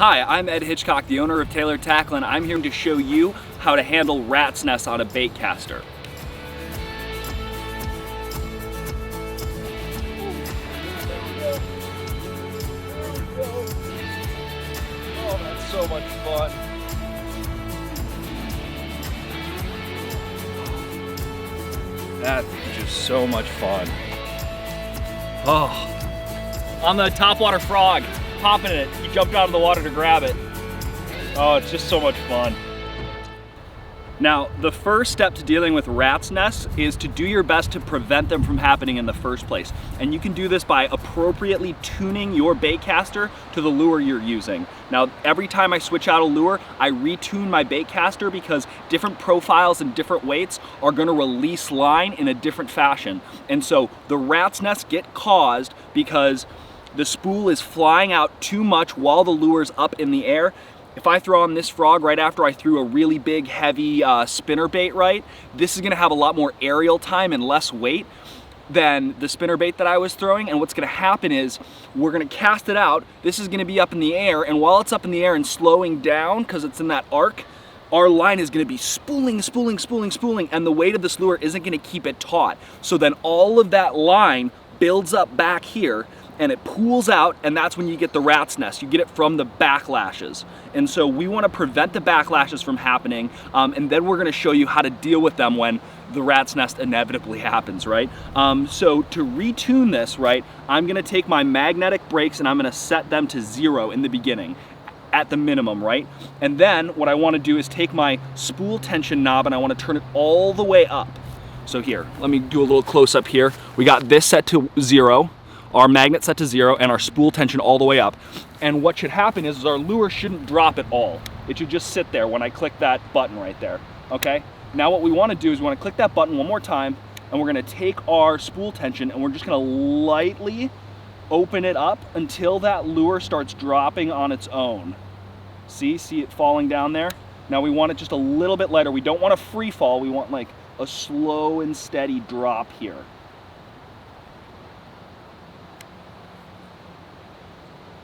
Hi, I'm Ed Hitchcock, the owner of Taylor Tackle, and I'm here to show you how to handle rat's nests on a bait caster. Oh, that's so much fun. That's just so much fun. Oh, on the topwater frog, popping it. He jumped out of the water to grab it. Oh, it's just so much fun. Now, the first step to dealing with rat's nests is to do your best to prevent them from happening in the first place. And you can do this by appropriately tuning your bait caster to the lure you're using. Now, every time I switch out a lure, I retune my bait caster because different profiles and different weights are gonna release line in a different fashion. And so the rat's nests get caused because the spool is flying out too much while the lure's up in the air. If I throw on this frog right after I threw a really big, heavy spinner bait, right, this is gonna have a lot more aerial time and less weight than the spinner bait that I was throwing. And what's gonna happen is we're gonna cast it out. This is gonna be up in the air, and while it's up in the air and slowing down, because it's in that arc, our line is gonna be spooling, and the weight of this lure isn't gonna keep it taut. So then all of that line builds up back here, and it pools out, and that's when you get the rat's nest. You get it from the backlashes. And so we wanna prevent the backlashes from happening, and then we're gonna show you how to deal with them when the rat's nest inevitably happens, right? So to retune this, right, I'm gonna take my magnetic brakes and I'm gonna set them to 0 in the beginning, at the minimum, right? And then what I wanna do is take my spool tension knob and I wanna turn it all the way up. So here, let me do a little close up here. We got this set to 0, our magnet set to 0, and our spool tension all the way up. And what should happen is our lure shouldn't drop at all. It should just sit there when I click that button right there, okay? Now what we wanna do is we wanna click that button one more time, and we're gonna take our spool tension and we're just gonna lightly open it up until that lure starts dropping on its own. See it falling down there? Now we want it just a little bit lighter. We don't want a free fall, we want like a slow and steady drop here.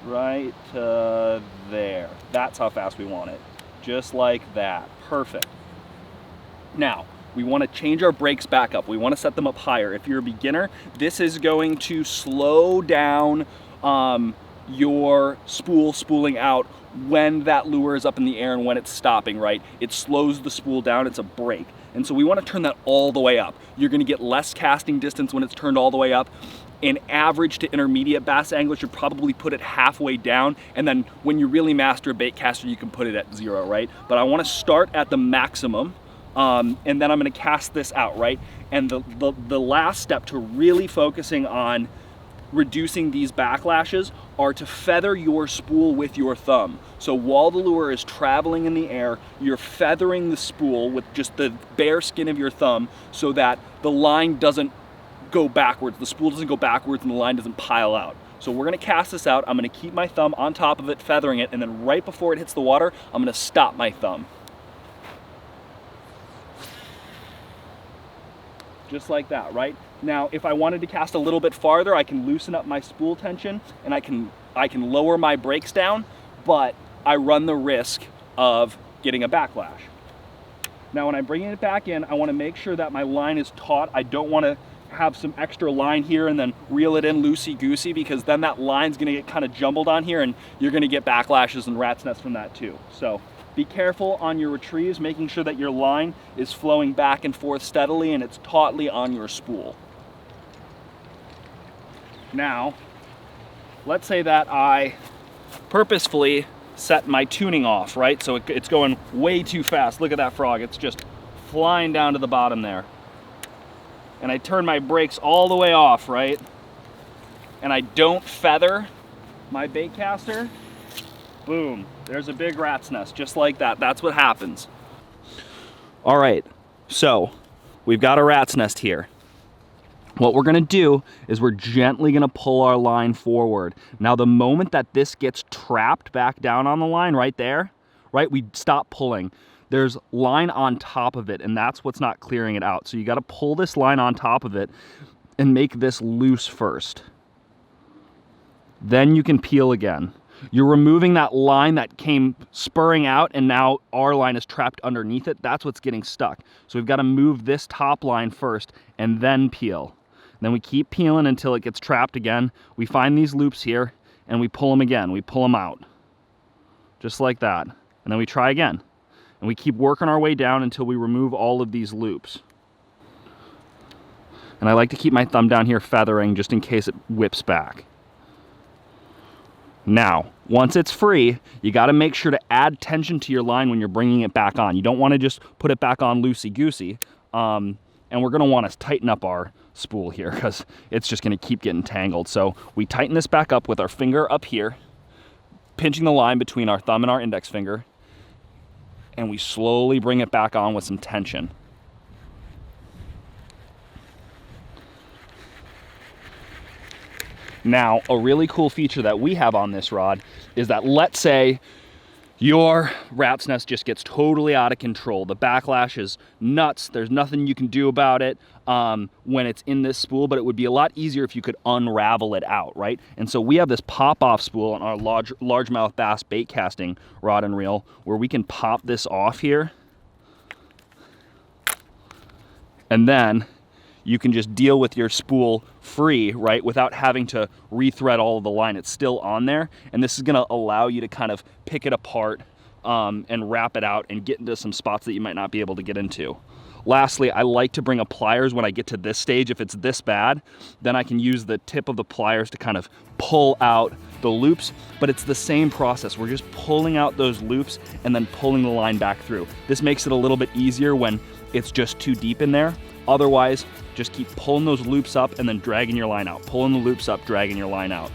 Right there. That's how fast we want it. Just like that. Perfect. Now, we want to change our brakes back up. We want to set them up higher. If you're a beginner, this is going to slow down your spooling out when that lure is up in the air and when it's stopping, right? It slows the spool down. It's a brake. And so we want to turn that all the way up. You're going to get less casting distance when it's turned all the way up. An average to intermediate bass angler should probably put it halfway down, and then when you really master a bait caster, you can put it at 0, right? But I want to start at the maximum, and then I'm going to cast this out, right? And the last step to really focusing on reducing these backlashes are to feather your spool with your thumb. So while the lure is traveling in the air, you're feathering the spool with just the bare skin of your thumb so that the line doesn't go backwards, the spool doesn't go backwards and the line doesn't pile out. So we're gonna cast this out, I'm gonna keep my thumb on top of it, feathering it, and then right before it hits the water, I'm gonna stop my thumb. Just like that, right? Now, if I wanted to cast a little bit farther, I can loosen up my spool tension and I can lower my brakes down, but I run the risk of getting a backlash. Now, when I'm bringing it back in, I wanna make sure that my line is taut. I don't wanna have some extra line here and then reel it in loosey-goosey, because then that line's gonna get kind of jumbled on here and you're gonna get backlashes and rat's nests from that too. So be careful on your retrieves, making sure that your line is flowing back and forth steadily and it's tautly on your spool. Now, let's say that I purposefully set my tuning off, right? So it's going way too fast. Look at that frog, it's just flying down to the bottom there. And I turn my brakes all the way off, right? And I don't feather my bait caster, boom, there's a big rat's nest, just like that. That's what happens. All right, so we've got a rat's nest here. What we're gonna do is we're gently gonna pull our line forward. Now, the moment that this gets trapped back down on the line right there, right, we stop pulling. There's line on top of it, and that's what's not clearing it out. So you gotta pull this line on top of it and make this loose first. Then you can peel again. You're removing that line that came spurring out, and now our line is trapped underneath it. That's what's getting stuck. So we've got to move this top line first and then peel. Then we keep peeling until it gets trapped again. We find these loops here and we pull them again. We pull them out just like that. And then we try again. And we keep working our way down until we remove all of these loops. And I like to keep my thumb down here feathering just in case it whips back. Now, once it's free, you got to make sure to add tension to your line when you're bringing it back on. You don't want to just put it back on loosey-goosey. And we're going to want to tighten up our spool here because it's just going to keep getting tangled. So we tighten this back up with our finger up here, pinching the line between our thumb and our index finger, and we slowly bring it back on with some tension. Now, a really cool feature that we have on this rod is that, let's say your rat's nest just gets totally out of control. The backlash is nuts. There's nothing you can do about it when it's in this spool, but it would be a lot easier if you could unravel it out, right? And so we have this pop-off spool on our largemouth bass bait casting rod and reel where we can pop this off here. And then you can just deal with your spool free, right, without having to rethread all of the line. It's still on there, and this is gonna allow you to kind of pick it apart and wrap it out and get into some spots that you might not be able to get into. Lastly, I like to bring a pliers when I get to this stage. If it's this bad, then I can use the tip of the pliers to kind of pull out the loops, but it's the same process. We're just pulling out those loops and then pulling the line back through. This makes it a little bit easier when it's just too deep in there. Otherwise, just keep pulling those loops up and then dragging your line out. Pulling the loops up, dragging your line out.